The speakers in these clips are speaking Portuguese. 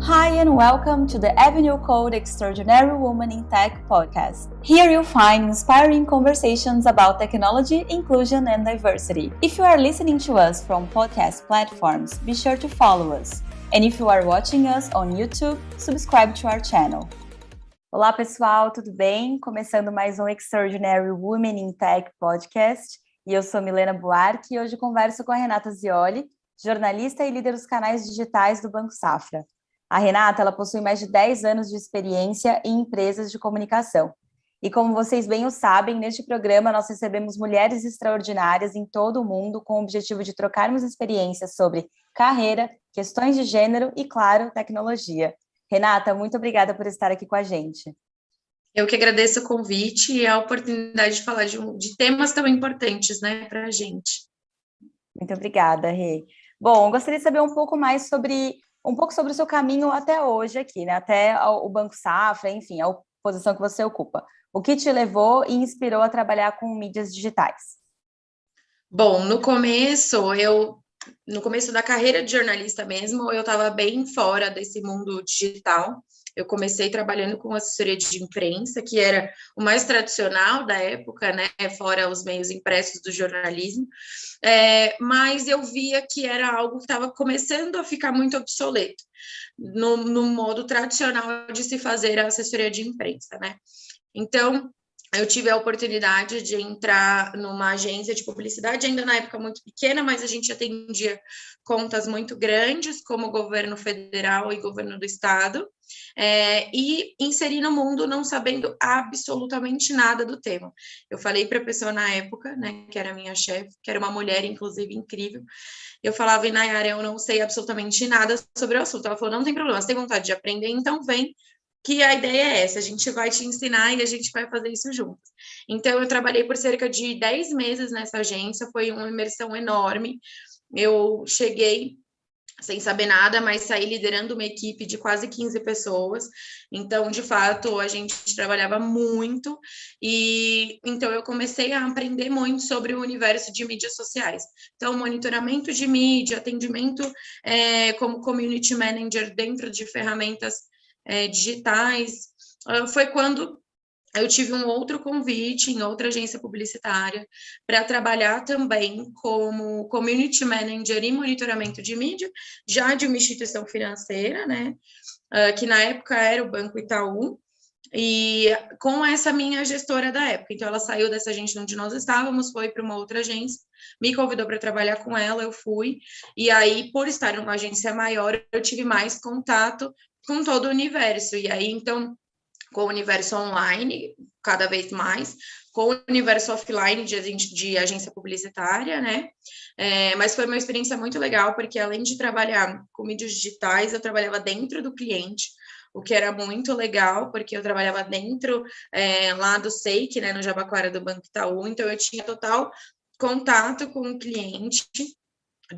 Hi and welcome to the Avenue Code Extraordinary Woman in Tech podcast. Here you'll find inspiring conversations about technology, inclusion, and diversity. If you are listening to us from podcast platforms, be sure to follow us. And if you are watching us on YouTube, subscribe to our channel. Olá pessoal, tudo bem? Começando mais um Extraordinary Women in Tech podcast. E eu sou Milena Buarque e hoje converso com a Renata Zioli, jornalista e líder dos canais digitais do Banco Safra. A Renata, ela possui mais de 10 anos de experiência em empresas de comunicação. E como vocês bem o sabem, neste programa nós recebemos mulheres extraordinárias em todo o mundo com o objetivo de trocarmos experiências sobre carreira, questões de gênero e, claro, tecnologia. Renata, muito obrigada por estar aqui com a gente. Eu que agradeço o convite e a oportunidade de falar de temas tão importantes, né, para a gente. Muito obrigada, Rê. Bom, eu gostaria de saber um pouco sobre o seu caminho até hoje aqui, né? Até o Banco Safra, enfim, a posição que você ocupa. O que te levou e inspirou a trabalhar com mídias digitais? Bom, no começo da carreira de jornalista mesmo, eu estava bem fora desse mundo digital. Eu comecei trabalhando com assessoria de imprensa, que era o mais tradicional da época, né? Fora os meios impressos do jornalismo. Mas eu via que era algo que estava começando a ficar muito obsoleto no modo tradicional de se fazer a assessoria de imprensa, né? Então, eu tive a oportunidade de entrar numa agência de publicidade, ainda na época muito pequena, mas a gente atendia contas muito grandes, como o governo federal e governo do estado, e inseri no mundo não sabendo absolutamente nada do tema. Eu falei para a pessoa na época, né, que era a minha chefe, que era uma mulher, inclusive, incrível, eu falava, Nayara, eu não sei absolutamente nada sobre o assunto. Ela falou, não tem problema, você tem vontade de aprender, então vem, que a ideia é essa, a gente vai te ensinar e a gente vai fazer isso juntos. Então, eu trabalhei por cerca de 10 meses nessa agência, foi uma imersão enorme. Eu cheguei sem saber nada, mas saí liderando uma equipe de quase 15 pessoas. Então, de fato, a gente trabalhava muito e então eu comecei a aprender muito sobre o universo de mídias sociais. Então, monitoramento de mídia, atendimento como community manager dentro de ferramentas digitais. Foi quando eu tive um outro convite em outra agência publicitária para trabalhar também como community manager e monitoramento de mídia, já de uma instituição financeira, né? Que na época era o Banco Itaú, e com essa minha gestora da época. Então, ela saiu dessa agência onde nós estávamos, foi para uma outra agência, me convidou para trabalhar com ela, eu fui, e aí, por estar em uma agência maior, eu tive mais contato com todo o universo, e aí, então, com o universo online, cada vez mais, com o universo offline de agência publicitária, né? Mas foi uma experiência muito legal, porque além de trabalhar com mídias digitais, eu trabalhava dentro do cliente, o que era muito legal, porque eu trabalhava dentro lá do SEIC, né, no Jabaquara do Banco Itaú, então eu tinha total contato com o cliente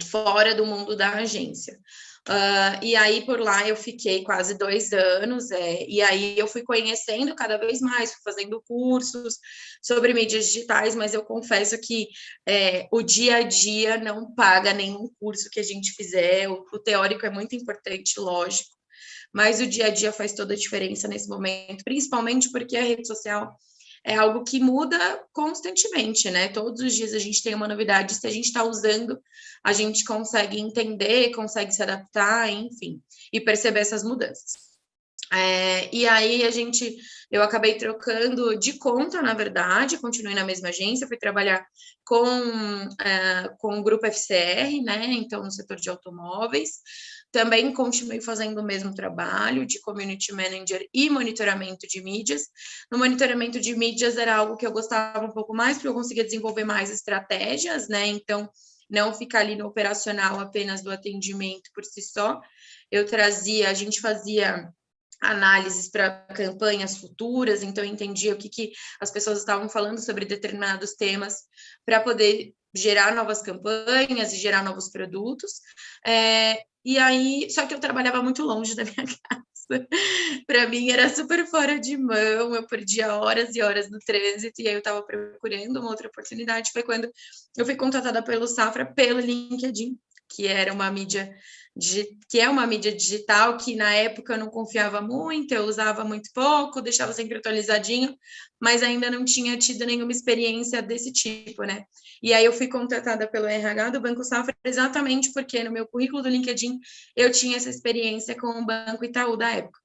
fora do mundo da agência. E aí, por lá, eu fiquei quase 2 anos, e aí eu fui conhecendo cada vez mais, fui fazendo cursos sobre mídias digitais, mas eu confesso que o dia a dia não paga nenhum curso que a gente fizer, o teórico é muito importante, lógico, mas o dia a dia faz toda a diferença nesse momento, principalmente porque a rede social é algo que muda constantemente, né? Todos os dias a gente tem uma novidade, se a gente está usando, a gente consegue entender, consegue se adaptar, enfim, e perceber essas mudanças. E aí eu acabei trocando de conta, na verdade, continuei na mesma agência, fui trabalhar com o grupo FCR, né? Então, no setor de automóveis. Também continuei fazendo o mesmo trabalho de community manager e monitoramento de mídias. No monitoramento de mídias era algo que eu gostava um pouco mais, porque eu conseguia desenvolver mais estratégias, né? Então, não ficar ali no operacional apenas do atendimento por si só. A gente fazia análises para campanhas futuras, então eu entendia o que as pessoas estavam falando sobre determinados temas para poder gerar novas campanhas e gerar novos produtos. E aí, só que eu trabalhava muito longe da minha casa. Para mim era super fora de mão, eu perdia horas e horas no trânsito, e aí eu estava procurando uma outra oportunidade. Foi quando eu fui contratada pelo Safra, pelo LinkedIn, que era uma mídia que é uma mídia digital, que na época eu não confiava muito, eu usava muito pouco, deixava sempre atualizadinho, mas ainda não tinha tido nenhuma experiência desse tipo, né? E aí eu fui contratada pelo RH do Banco Safra exatamente porque no meu currículo do LinkedIn eu tinha essa experiência com o Banco Itaú da época.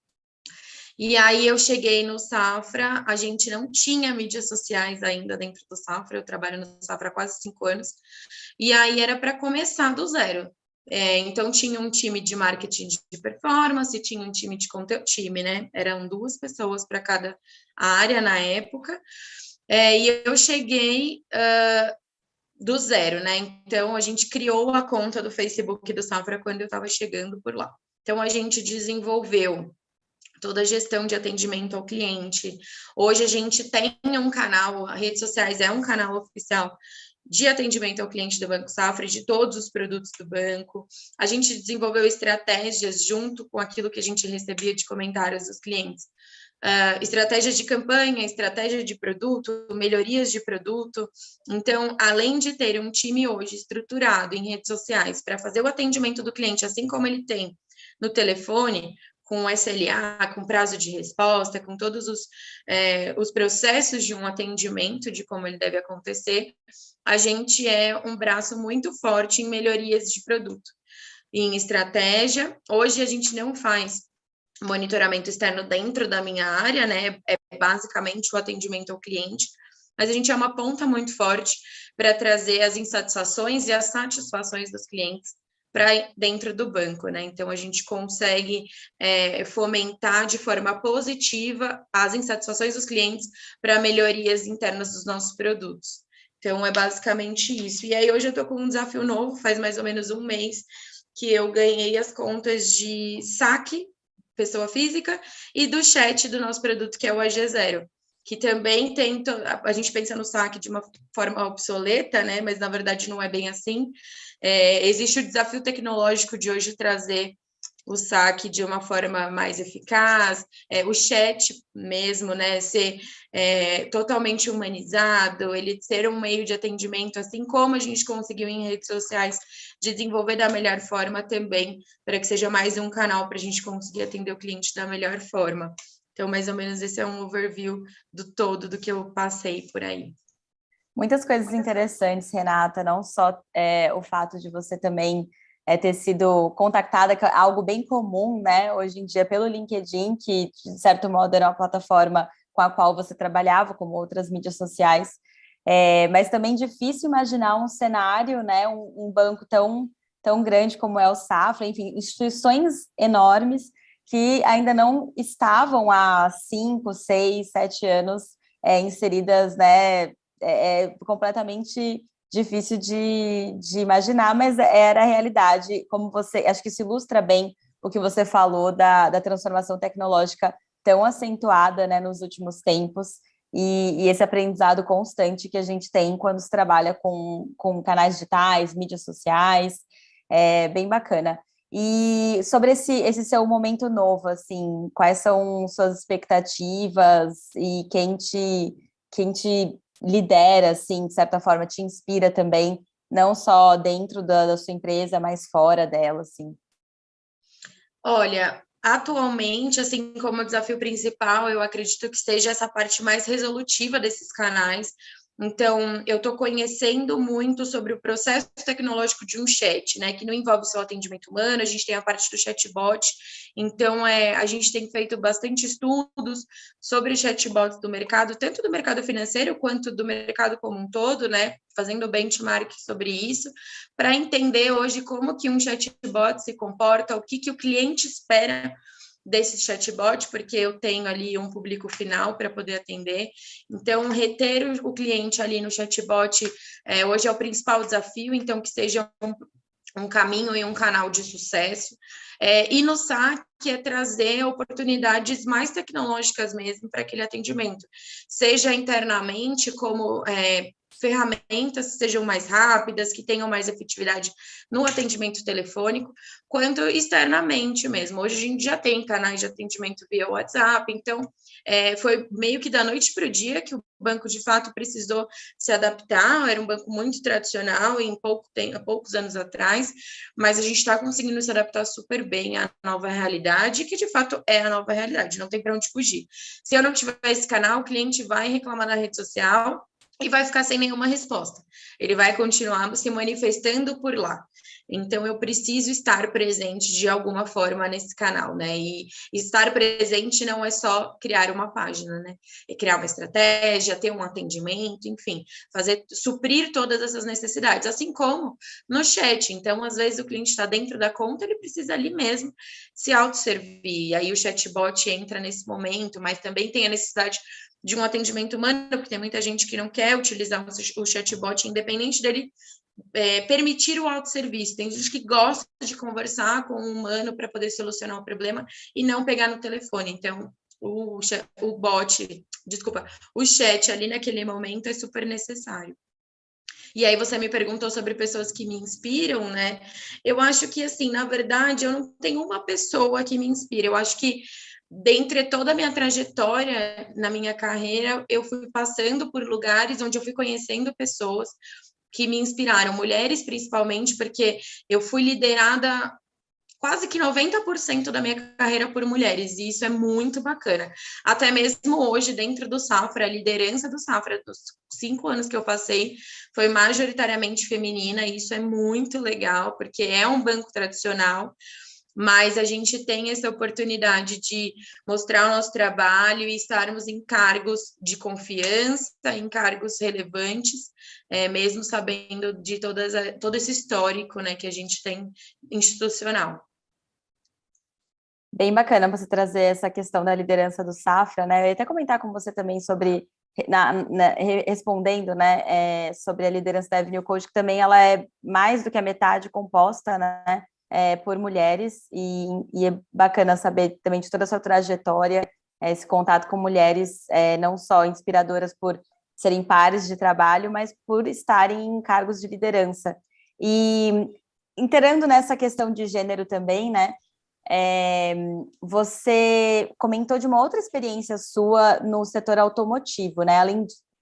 E aí eu cheguei no Safra, a gente não tinha mídias sociais ainda dentro do Safra, eu trabalho no Safra há quase 5 anos, e aí era para começar do zero. Então tinha um time de marketing de performance, tinha um time de conteúdo, né? Eram 2 pessoas para cada área na época, e eu cheguei do zero, né? Então a gente criou a conta do Facebook do Safra quando eu estava chegando por lá. Então a gente desenvolveu toda a gestão de atendimento ao cliente. Hoje a gente tem um canal, as redes sociais é um canal oficial de atendimento ao cliente do Banco Safra, de todos os produtos do banco. A gente desenvolveu estratégias junto com aquilo que a gente recebia de comentários dos clientes. Estratégias de campanha, estratégia de produto, melhorias de produto. Então, além de ter um time hoje estruturado em redes sociais para fazer o atendimento do cliente, assim como ele tem no telefone, com SLA, com prazo de resposta, com todos os processos de um atendimento, de como ele deve acontecer, a gente é um braço muito forte em melhorias de produto. Em estratégia, hoje a gente não faz monitoramento externo dentro da minha área, né? É basicamente o atendimento ao cliente, mas a gente é uma ponta muito forte para trazer as insatisfações e as satisfações dos clientes para dentro do banco, né? Então a gente consegue fomentar de forma positiva as insatisfações dos clientes para melhorias internas dos nossos produtos. Então é basicamente isso. E aí hoje eu estou com um desafio novo, faz mais ou menos um mês que eu ganhei as contas de saque, pessoa física, e do chat do nosso produto, que é o AG0, que também tem, a gente pensa no saque de uma forma obsoleta, né? Mas na verdade não é bem assim. Existe o desafio tecnológico de hoje trazer o saque de uma forma mais eficaz, o chat mesmo, né, ser totalmente humanizado, ele ser um meio de atendimento, assim como a gente conseguiu em redes sociais desenvolver da melhor forma também, para que seja mais um canal para a gente conseguir atender o cliente da melhor forma. Então, mais ou menos esse é um overview do todo do que eu passei por aí. Muitas coisas interessantes, Renata, não só o fato de você também ter sido contactada, que é algo bem comum, né, hoje em dia pelo LinkedIn, que de certo modo era uma plataforma com a qual você trabalhava, como outras mídias sociais, mas também difícil imaginar um cenário, né, um banco tão grande como é o Safra, enfim, instituições enormes que ainda não estavam há 5, 6, 7 anos inseridas, né, completamente difícil de imaginar, mas era a realidade, como você, acho que isso ilustra bem o que você falou da transformação tecnológica tão acentuada, né, nos últimos tempos, e esse aprendizado constante que a gente tem quando se trabalha com canais digitais, mídias sociais, é bem bacana. E sobre esse seu momento novo, assim, quais são suas expectativas e quem te lidera, assim, de certa forma, te inspira também, não só dentro da sua empresa, mas fora dela, assim? Olha, atualmente, assim como o desafio principal, eu acredito que seja essa parte mais resolutiva desses canais. Então, eu estou conhecendo muito sobre o processo tecnológico de um chat, né? Que não envolve só atendimento humano, a gente tem a parte do chatbot. Então, a gente tem feito bastante estudos sobre chatbots do mercado, tanto do mercado financeiro quanto do mercado como um todo, né? Fazendo benchmark sobre isso, para entender hoje como que um chatbot se comporta, o que o cliente espera desse chatbot, porque eu tenho ali um público final para poder atender. Então, reter o cliente ali no chatbot hoje é o principal desafio, então que seja um caminho e um canal de sucesso. E no saque é trazer oportunidades mais tecnológicas mesmo para aquele atendimento, seja internamente como ferramentas que sejam mais rápidas, que tenham mais efetividade no atendimento telefônico, quanto externamente mesmo. Hoje a gente já tem canais de atendimento via WhatsApp, então foi meio que da noite para o dia que o banco, de fato, precisou se adaptar, era um banco muito tradicional em há poucos anos atrás, mas a gente está conseguindo se adaptar super bem à nova realidade, que de fato é a nova realidade, não tem para onde fugir. Se eu não tiver esse canal, o cliente vai reclamar na rede social e vai ficar sem nenhuma resposta. Ele vai continuar se manifestando por lá. Então, eu preciso estar presente de alguma forma nesse canal, né? E estar presente não é só criar uma página, né? É criar uma estratégia, ter um atendimento, enfim, suprir todas essas necessidades, assim como no chat. Então, às vezes, o cliente está dentro da conta, ele precisa ali mesmo se autosservir. Aí o chatbot entra nesse momento, mas também tem a necessidade de um atendimento humano, porque tem muita gente que não quer utilizar o chatbot, independente dele permitir o autosserviço. Tem gente que gosta de conversar com um humano para poder solucionar o problema e não pegar no telefone. Então, o chat ali naquele momento é super necessário. E aí você me perguntou sobre pessoas que me inspiram, né? Eu acho que, assim, na verdade, eu não tenho uma pessoa que me inspira. Eu acho que dentre toda a minha trajetória na minha carreira, eu fui passando por lugares onde eu fui conhecendo pessoas que me inspiraram, mulheres principalmente, porque eu fui liderada quase que 90% da minha carreira por mulheres, e isso é muito bacana. Até mesmo hoje, dentro do Safra, a liderança do Safra, dos 5 anos que eu passei, foi majoritariamente feminina, e isso é muito legal, porque é um banco tradicional, mas a gente tem essa oportunidade de mostrar o nosso trabalho e estarmos em cargos de confiança, em cargos relevantes, mesmo sabendo de todo esse histórico, né, que a gente tem institucional. Bem bacana você trazer essa questão da liderança do Safra, né? Eu ia até comentar com você também sobre, respondendo, né, sobre a liderança da Avenue Code, que também ela é mais do que a metade composta, né, por mulheres, e é bacana saber também de toda a sua trajetória, esse contato com mulheres, não só inspiradoras por serem pares de trabalho, mas por estarem em cargos de liderança. E integrando nessa questão de gênero também, né, você comentou de uma outra experiência sua no setor automotivo, né?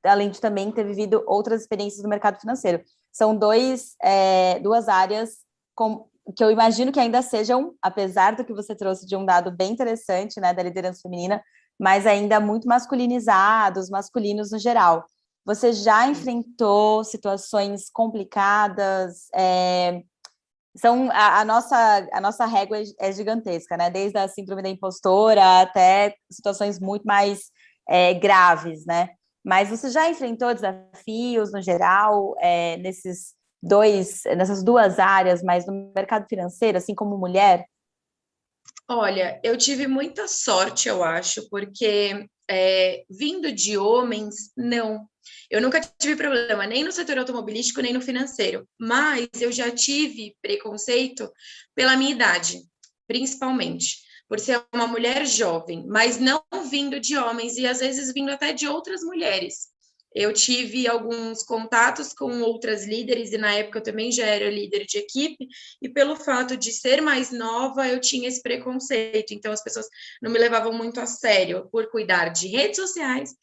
Além de também ter vivido outras experiências no mercado financeiro. São duas áreas que eu imagino que ainda sejam, apesar do que você trouxe de um dado bem interessante, né, da liderança feminina, mas ainda muito masculinizados, masculinos no geral. Você já enfrentou situações complicadas? A nossa régua é gigantesca, né? Desde a síndrome da impostora até situações muito mais graves, né? Mas você já enfrentou desafios no geral nessas duas áreas, mas no mercado financeiro, assim como mulher? Olha, eu tive muita sorte, eu acho, porque vindo de homens, não. Eu nunca tive problema nem no setor automobilístico, nem no financeiro, mas eu já tive preconceito pela minha idade, principalmente, por ser uma mulher jovem, mas não vindo de homens e às vezes vindo até de outras mulheres. Eu tive alguns contatos com outras líderes, e na época eu também já era líder de equipe, e pelo fato de ser mais nova, eu tinha esse preconceito. Então, as pessoas não me levavam muito a sério por cuidar de redes sociais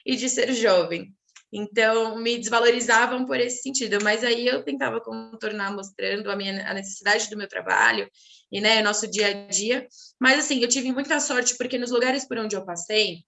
e de ser jovem. Então, me desvalorizavam por esse sentido. Mas aí eu tentava contornar, mostrando a necessidade do meu trabalho e, né, nosso dia a dia. Mas, assim, eu tive muita sorte, porque nos lugares por onde eu passei,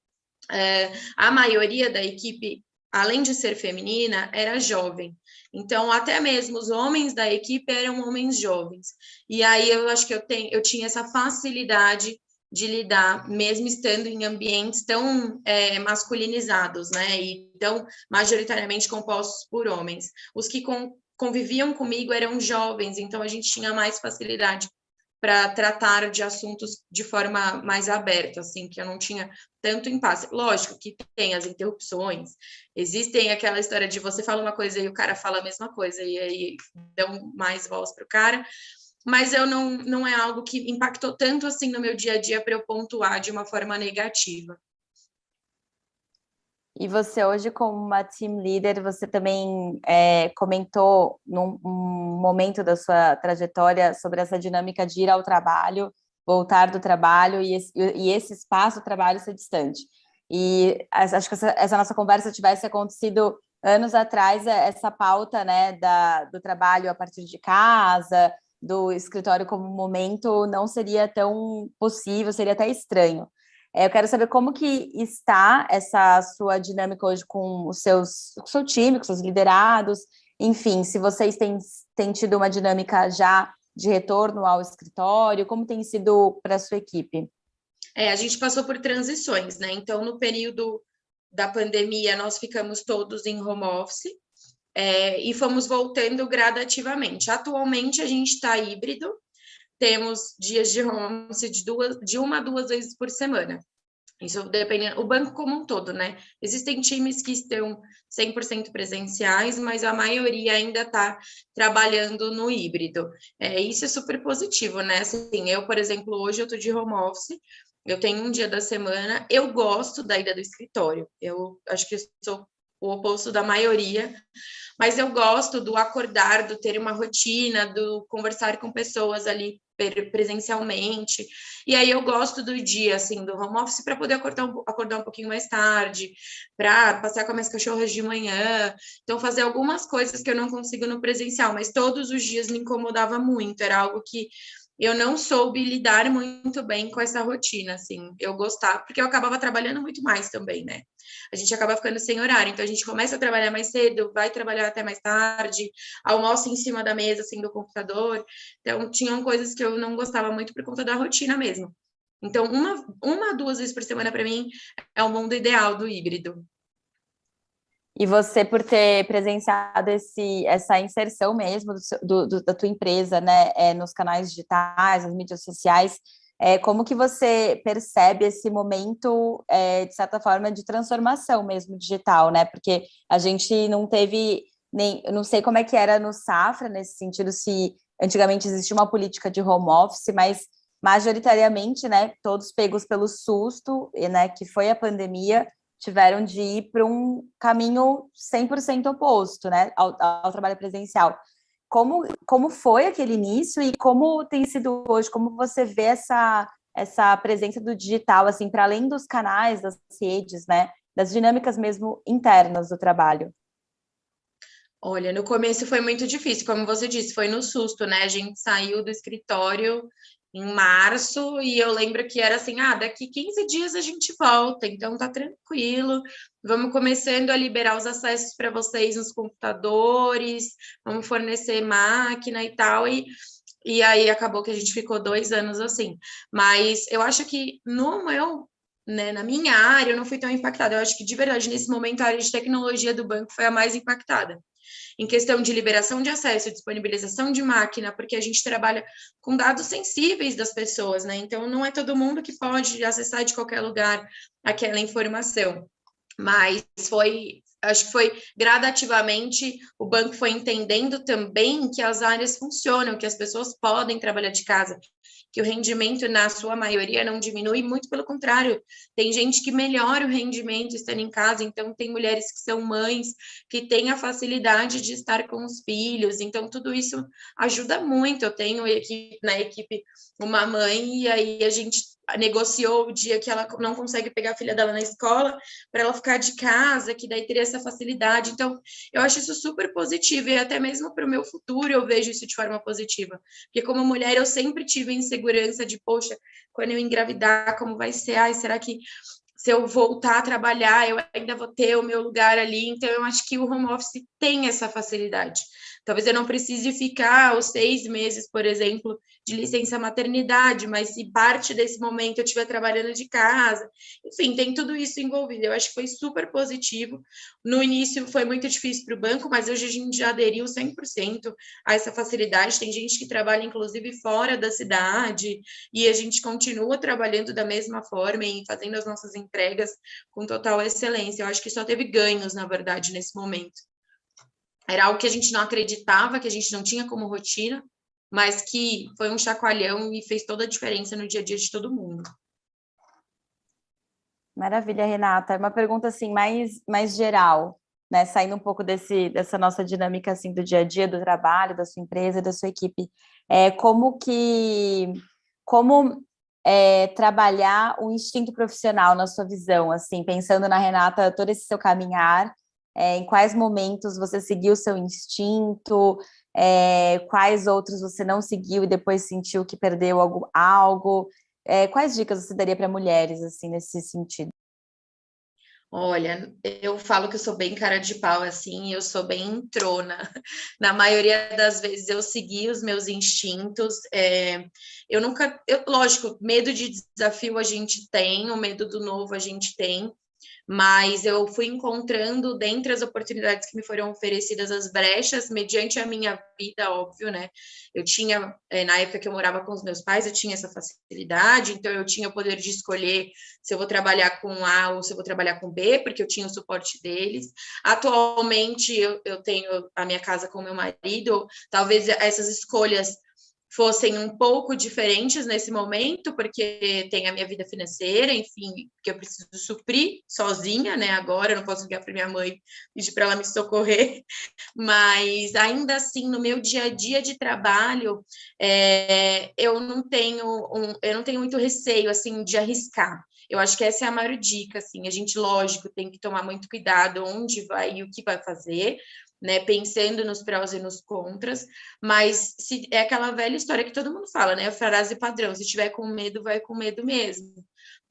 a maioria da equipe, além de ser feminina, era jovem. Então, até mesmo os homens da equipe eram homens jovens. E aí eu acho que eu tinha essa facilidade de lidar, mesmo estando em ambientes tão masculinizados, né? E tão majoritariamente compostos por homens. Os que conviviam comigo eram jovens, então a gente tinha mais facilidade para tratar de assuntos de forma mais aberta, assim, que eu não tinha tanto impasse. Lógico que tem as interrupções, existem aquela história de você fala uma coisa e o cara fala a mesma coisa, e aí dão mais voz para o cara, mas eu não é algo que impactou tanto assim no meu dia a dia para eu pontuar de uma forma negativa. E você hoje, como uma team leader, você também comentou num momento da sua trajetória sobre essa dinâmica de ir ao trabalho, voltar do trabalho e esse espaço do trabalho ser distante. Acho que essa nossa conversa tivesse acontecido anos atrás, essa pauta, né, do trabalho a partir de casa, do escritório como momento, não seria tão possível, seria até estranho. Eu quero saber como que está essa sua dinâmica hoje com com o seu time, com seus liderados, enfim, se vocês têm tido uma dinâmica já de retorno ao escritório, como tem sido para a sua equipe? A gente passou por transições, né? Então, no período da pandemia, nós ficamos todos em home office, e fomos voltando gradativamente. Atualmente, a gente está híbrido, temos dias de home office de uma a duas vezes por semana. Isso dependendo, o banco como um todo, né? Existem times que estão 100% presenciais, mas a maioria ainda está trabalhando no híbrido. Isso é super positivo, né? Assim, eu, por exemplo, hoje eu estou de home office, eu tenho um dia da semana, eu gosto da ida do escritório. Eu acho que eu sou o oposto da maioria, mas eu gosto do acordar, do ter uma rotina, do conversar com pessoas ali presencialmente. E aí eu gosto do dia, assim, do home office para poder acordar um pouquinho mais tarde, para passear com as minhas cachorras de manhã. Então, fazer algumas coisas que eu não consigo no presencial, mas todos os dias me incomodava muito. Era algo que eu não soube lidar muito bem com essa rotina, assim. Eu gostava, porque eu acabava trabalhando muito mais também, né? A gente acaba ficando sem horário, então a gente começa a trabalhar mais cedo, vai trabalhar até mais tarde, almoça em cima da mesa, assim, do computador. Então, tinham coisas que eu não gostava muito por conta da rotina mesmo. Então, duas vezes por semana, para mim, é o mundo ideal do híbrido. E você, por ter presenciado essa inserção mesmo da tua empresa, né, nos canais digitais, nas mídias sociais, como que você percebe esse momento, de certa forma, de transformação mesmo digital, né? Porque a gente não teve nem, eu não sei como é que era no Safra, nesse sentido, se antigamente existia uma política de home office, mas majoritariamente, né, todos pegos pelo susto, né, que foi a pandemia, tiveram de ir para um caminho 100% oposto, né, ao trabalho presencial. Como foi aquele início e como tem sido hoje? Como você vê essa presença do digital, assim, para além dos canais, das redes, né, das dinâmicas mesmo internas do trabalho? Olha, no começo foi muito difícil, como você disse, foi no susto, né? A gente saiu do escritório em março e eu lembro que era assim: daqui 15 dias a gente volta, então tá tranquilo. Vamos começando a liberar os acessos para vocês nos computadores, vamos fornecer máquina e tal. E aí acabou que a gente ficou 2 anos assim. Mas eu acho que no meu, né, na minha área, eu não fui tão impactada. Eu acho que de verdade, nesse momento, a área de tecnologia do banco foi a mais impactada em questão de liberação de acesso, disponibilização de máquina, porque a gente trabalha com dados sensíveis das pessoas, né? Então, não é todo mundo que pode acessar de qualquer lugar aquela informação. Mas acho que foi gradativamente, o banco foi entendendo também que as áreas funcionam, que as pessoas podem trabalhar de casa, que o rendimento, na sua maioria, não diminui, muito pelo contrário. Tem gente que melhora o rendimento estando em casa, então tem mulheres que são mães, que têm a facilidade de estar com os filhos, então tudo isso ajuda muito. Eu tenho na equipe uma mãe, e aí a gente negociou o dia que ela não consegue pegar a filha dela na escola, para ela ficar de casa, que daí teria essa facilidade. Então, eu acho isso super positivo, e até mesmo para o meu futuro eu vejo isso de forma positiva. Porque como mulher eu sempre tive insegurança de, poxa, quando eu engravidar, como vai ser? Ai, será que se eu voltar a trabalhar, eu ainda vou ter o meu lugar ali? Então, eu acho que o home office tem essa facilidade. Talvez eu não precise ficar os 6 meses, por exemplo, de licença maternidade, mas se parte desse momento eu estiver trabalhando de casa, enfim, tem tudo isso envolvido. Eu acho que foi super positivo. No início foi muito difícil para o banco, mas hoje a gente já aderiu 100% a essa facilidade. Tem gente que trabalha, inclusive, fora da cidade, e a gente continua trabalhando da mesma forma e fazendo as nossas entregas com total excelência. Eu acho que só teve ganhos, na verdade, nesse momento. Era algo que a gente não acreditava, que a gente não tinha como rotina, mas que foi um chacoalhão e fez toda a diferença no dia a dia de todo mundo. Maravilha, Renata. Uma pergunta assim mais geral, né? Saindo um pouco dessa nossa dinâmica assim do dia a dia, do trabalho, da sua empresa, da sua equipe. Como trabalhar o instinto profissional na sua visão, assim, pensando na Renata, todo esse seu caminhar, em quais momentos você seguiu o seu instinto, quais outros você não seguiu e depois sentiu que perdeu algo? Quais dicas você daria para mulheres, assim, nesse sentido? Olha, eu falo que eu sou bem cara de pau, assim, eu sou bem trona. Na maioria das vezes eu segui os meus instintos. Eu nunca, lógico, medo de desafio a gente tem, o medo do novo a gente tem, mas eu fui encontrando, dentre as oportunidades que me foram oferecidas, as brechas, mediante a minha vida, óbvio, né? Eu tinha, na época que eu morava com os meus pais, eu tinha essa facilidade, então eu tinha o poder de escolher se eu vou trabalhar com A ou se eu vou trabalhar com B, porque eu tinha o suporte deles. Atualmente, eu tenho a minha casa com meu marido, talvez essas escolhas fossem um pouco diferentes nesse momento, porque tem a minha vida financeira, enfim, que eu preciso suprir sozinha, né? Agora eu não posso ligar para minha mãe e pedir para ela me socorrer, mas ainda assim, no meu dia a dia de trabalho, eu não tenho muito receio assim de arriscar. Eu acho que essa é a maior dica, assim, a gente, lógico, tem que tomar muito cuidado onde vai e o que vai fazer, né, pensando nos prós e nos contras, mas é aquela velha história que todo mundo fala, né, a frase padrão, se tiver com medo, vai com medo mesmo,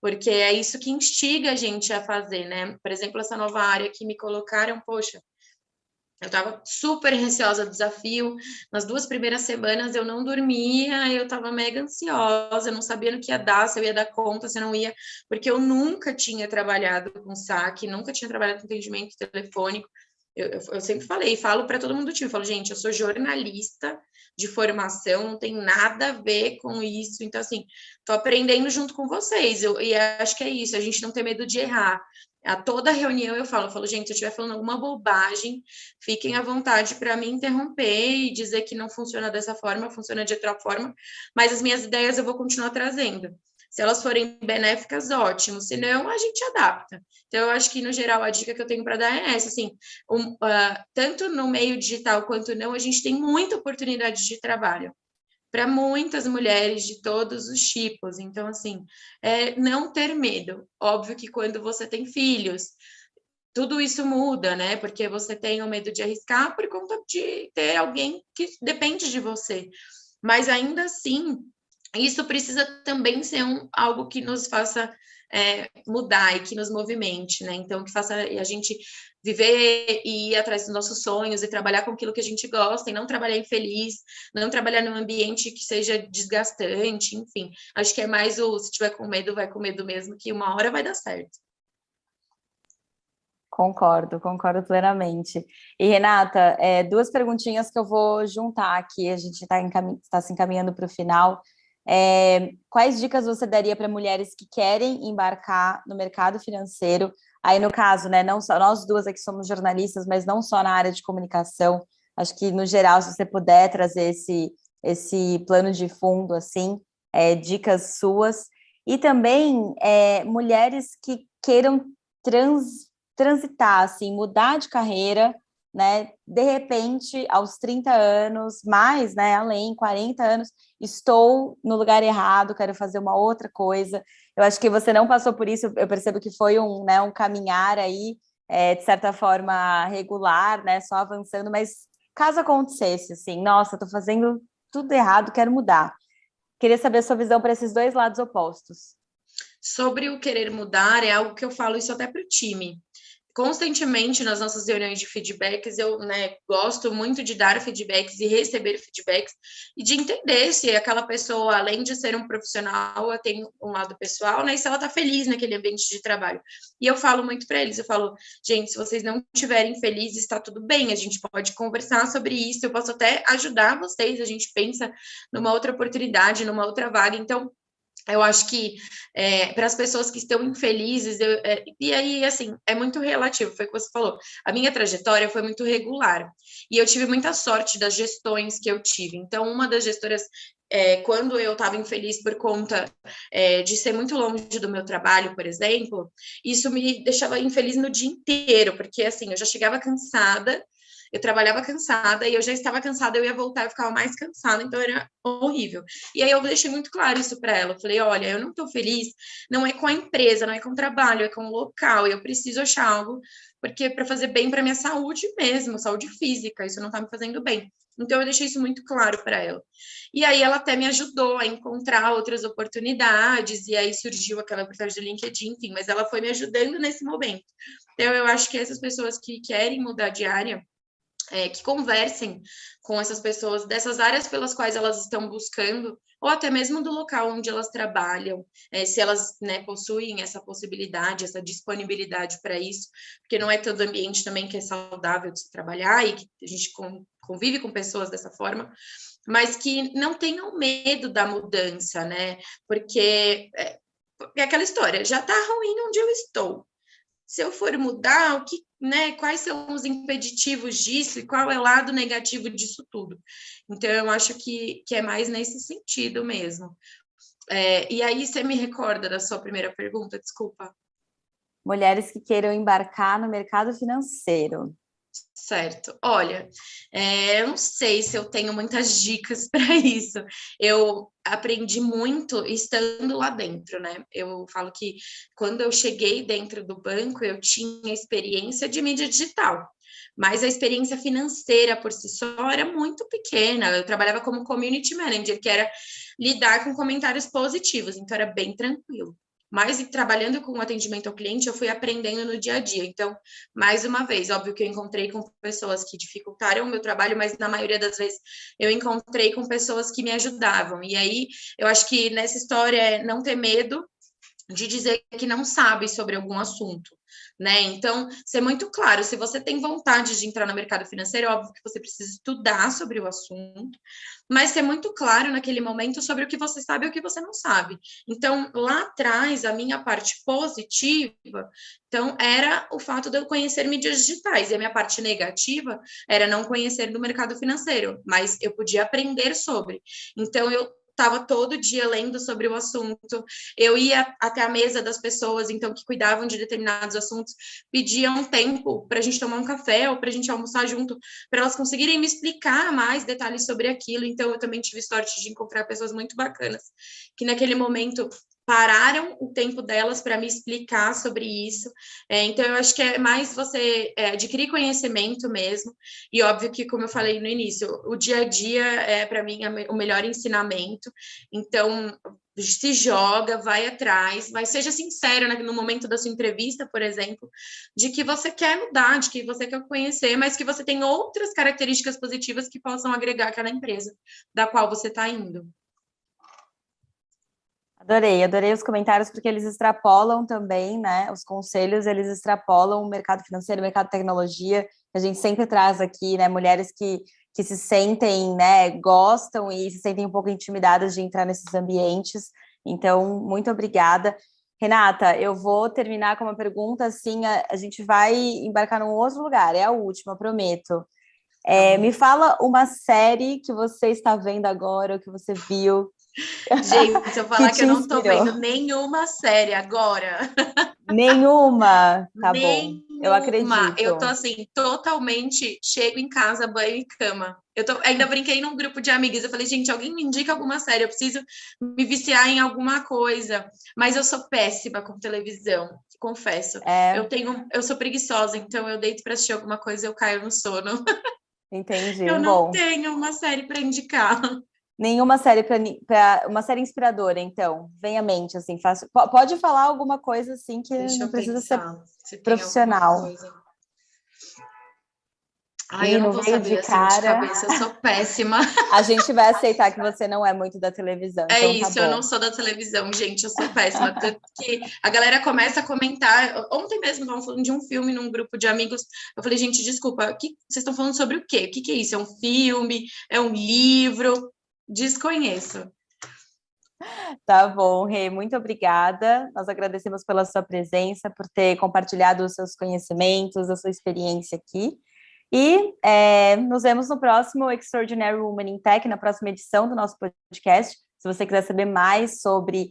porque é isso que instiga a gente a fazer, né, por exemplo, essa nova área que me colocaram, poxa, eu estava super receosa do desafio, nas 2 primeiras semanas eu não dormia, eu estava mega ansiosa, não sabia no que ia dar, se eu ia dar conta, se eu não ia, porque eu nunca tinha trabalhado com saque, nunca tinha trabalhado com atendimento telefônico, eu sempre falei, falo para todo mundo do time, falo, gente, eu sou jornalista de formação, não tem nada a ver com isso, então, assim, tô aprendendo junto com vocês, e acho que é isso, a gente não tem medo de errar. A toda reunião eu falo, gente, se eu estiver falando alguma bobagem, fiquem à vontade para me interromper e dizer que não funciona dessa forma, funciona de outra forma, mas as minhas ideias eu vou continuar trazendo. Se elas forem benéficas, ótimo, se não, a gente adapta. Então, eu acho que, no geral, a dica que eu tenho para dar é essa, assim, tanto no meio digital quanto não, a gente tem muita oportunidade de trabalho para muitas mulheres de todos os tipos. Então, assim, não ter medo. Óbvio que quando você tem filhos, tudo isso muda, né? Porque você tem o medo de arriscar por conta de ter alguém que depende de você. Mas ainda assim, isso precisa também ser algo que nos faça mudar e que nos movimente, né? Então, que faça a gente viver e ir atrás dos nossos sonhos e trabalhar com aquilo que a gente gosta e não trabalhar infeliz, não trabalhar num ambiente que seja desgastante, enfim. Acho que é mais se tiver com medo, vai com medo mesmo, que uma hora vai dar certo. Concordo plenamente. E, Renata, 2 perguntinhas que eu vou juntar aqui, a gente está se encaminhando para o final. Quais dicas você daria para mulheres que querem embarcar no mercado financeiro? Aí, no caso, né, não só nós duas aqui somos jornalistas, mas não só na área de comunicação. Acho que, no geral, se você puder trazer esse plano de fundo, assim, dicas suas. E também mulheres que queiram transitar, assim, mudar de carreira, né? De repente, aos 30 anos, mais, né? Além, 40 anos, estou no lugar errado, quero fazer uma outra coisa. Eu acho que você não passou por isso, eu percebo que foi um caminhar aí, de certa forma, regular, né? Só avançando, mas caso acontecesse, assim, nossa, estou fazendo tudo errado, quero mudar. Queria saber a sua visão para esses 2 lados opostos. Sobre o querer mudar, é algo que eu falo isso até para o time. Constantemente nas nossas reuniões de feedbacks, eu gosto muito de dar feedbacks e receber feedbacks e de entender se aquela pessoa, além de ser um profissional, ela tem um lado pessoal, né? E se ela está feliz naquele ambiente de trabalho. E eu falo muito para eles, eu falo, gente, se vocês não estiverem felizes, está tudo bem, a gente pode conversar sobre isso, eu posso até ajudar vocês, a gente pensa numa outra oportunidade, numa outra vaga. Então, eu acho que para as pessoas que estão infelizes, e aí, assim, é muito relativo, foi o que você falou. A minha trajetória foi muito regular, e eu tive muita sorte das gestões que eu tive. Então, uma das gestoras, quando eu estava infeliz por conta de ser muito longe do meu trabalho, por exemplo, isso me deixava infeliz no dia inteiro, porque, assim, eu já chegava cansada, eu trabalhava cansada e eu já estava cansada, eu ia voltar, eu ficava mais cansada, então era horrível. E aí eu deixei muito claro isso para ela. Eu falei, olha, eu não estou feliz, não é com a empresa, não é com o trabalho, é com o local, e eu preciso achar algo porque para fazer bem para minha saúde mesmo, saúde física, isso não está me fazendo bem. Então eu deixei isso muito claro para ela. E aí ela até me ajudou a encontrar outras oportunidades, e aí surgiu aquela oportunidade do LinkedIn, enfim, mas ela foi me ajudando nesse momento. Então eu acho que essas pessoas que querem mudar de área, que conversem com essas pessoas dessas áreas pelas quais elas estão buscando, ou até mesmo do local onde elas trabalham, se elas, né, possuem essa possibilidade, essa disponibilidade para isso, porque não é todo ambiente também que é saudável de se trabalhar e que a gente convive com pessoas dessa forma, mas que não tenham medo da mudança, né? Porque é aquela história, já está ruim onde eu estou. Se eu for mudar, né, quais são os impeditivos disso e qual é o lado negativo disso tudo? Então, eu acho que é mais nesse sentido mesmo. E aí, você me recorda da sua primeira pergunta? Desculpa. Mulheres que queiram embarcar no mercado financeiro. Certo. Olha, eu não sei se eu tenho muitas dicas para isso. Eu aprendi muito estando lá dentro, né? Eu falo que quando eu cheguei dentro do banco, eu tinha experiência de mídia digital, mas a experiência financeira por si só era muito pequena. Eu trabalhava como community manager, que era lidar com comentários positivos, então era bem tranquilo. Mas trabalhando com atendimento ao cliente, eu fui aprendendo no dia a dia. Então, mais uma vez, óbvio que eu encontrei com pessoas que dificultaram o meu trabalho, mas na maioria das vezes eu encontrei com pessoas que me ajudavam. E aí, eu acho que nessa história é não ter medo de dizer que não sabe sobre algum assunto, né? Então, ser muito claro, se você tem vontade de entrar no mercado financeiro, é óbvio que você precisa estudar sobre o assunto, mas ser muito claro naquele momento sobre o que você sabe e o que você não sabe. Então, lá atrás, a minha parte positiva, então, era o fato de eu conhecer mídias digitais, e a minha parte negativa era não conhecer do mercado financeiro, mas eu podia aprender sobre. Então, eu estava todo dia lendo sobre o assunto, eu ia até a mesa das pessoas, então, que cuidavam de determinados assuntos, pediam tempo para a gente tomar um café ou para a gente almoçar junto, para elas conseguirem me explicar mais detalhes sobre aquilo. Então, eu também tive sorte de encontrar pessoas muito bacanas, que naquele momento pararam o tempo delas para me explicar sobre isso. Então, eu acho que é mais você adquirir conhecimento mesmo, e óbvio que, como eu falei no início, o dia a dia é, para mim, o melhor ensinamento. Então, se joga, vai atrás, mas seja sincero, né, no momento da sua entrevista, por exemplo, de que você quer mudar, de que você quer conhecer, mas que você tem outras características positivas que possam agregar àquela empresa da qual você está indo. Adorei os comentários, porque eles extrapolam também, né? Os conselhos, eles extrapolam o mercado financeiro, o mercado de tecnologia, que a gente sempre traz aqui, né? Mulheres que se sentem, né, gostam e se sentem um pouco intimidadas de entrar nesses ambientes. Então, muito obrigada. Renata, eu vou terminar com uma pergunta, assim, a gente vai embarcar num outro lugar, é a última, prometo. Me fala uma série que você está vendo agora, ou que você viu, Gente, se eu falar que que te eu não tô inspirou. vendo nenhuma série agora, Nenhuma? Tá bom, eu nenhuma, eu tô acredito. assim, totalmente, chego em casa, banho e cama. Ainda brinquei num grupo de amigas, eu falei, gente, alguém me indica alguma série, eu preciso me viciar em alguma coisa. Mas eu sou péssima com televisão, confesso. É, Eu sou preguiçosa, então eu deito para assistir alguma coisa, eu caio no sono. entendi. Eu não Bom, tenho uma série para indicar. nenhuma série para uma série inspiradora, então, vem à mente, assim, pode falar alguma coisa assim que Deixa não eu precisa ser pensar se tem alguma profissional. coisa. Ai, eu E não não vou veio saber de assim de cara. cabeça, eu sou péssima. A gente vai aceitar que você não é muito da televisão, É então tá isso, eu não bom. sou da televisão, gente, eu sou péssima. Tanto que a galera começa a comentar. Ontem mesmo estavam falando de um filme num grupo de amigos. Eu falei, gente, desculpa, vocês estão falando sobre o quê? O que é isso? É um filme? É um livro? Desconheço. Tá bom, Rê, muito obrigada. Nós agradecemos pela sua presença, por ter compartilhado os seus conhecimentos, a sua experiência aqui. E nos vemos no próximo Extraordinary Woman in Tech, na próxima edição do nosso podcast. Se você quiser saber mais sobre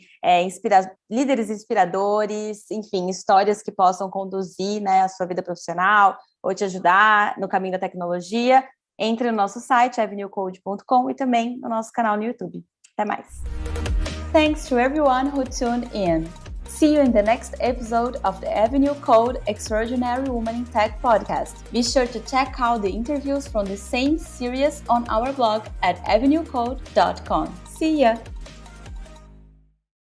líderes inspiradores, enfim, histórias que possam conduzir, né, a sua vida profissional ou te ajudar no caminho da tecnologia, entre no nosso site, avenuecode.com, e também no nosso canal no YouTube. Até mais! Thanks to everyone who tuned in. See you in the next episode of the Avenue Code Extraordinary Woman in Tech podcast. Be sure to check out the interviews from the same series on our blog at avenuecode.com. See ya!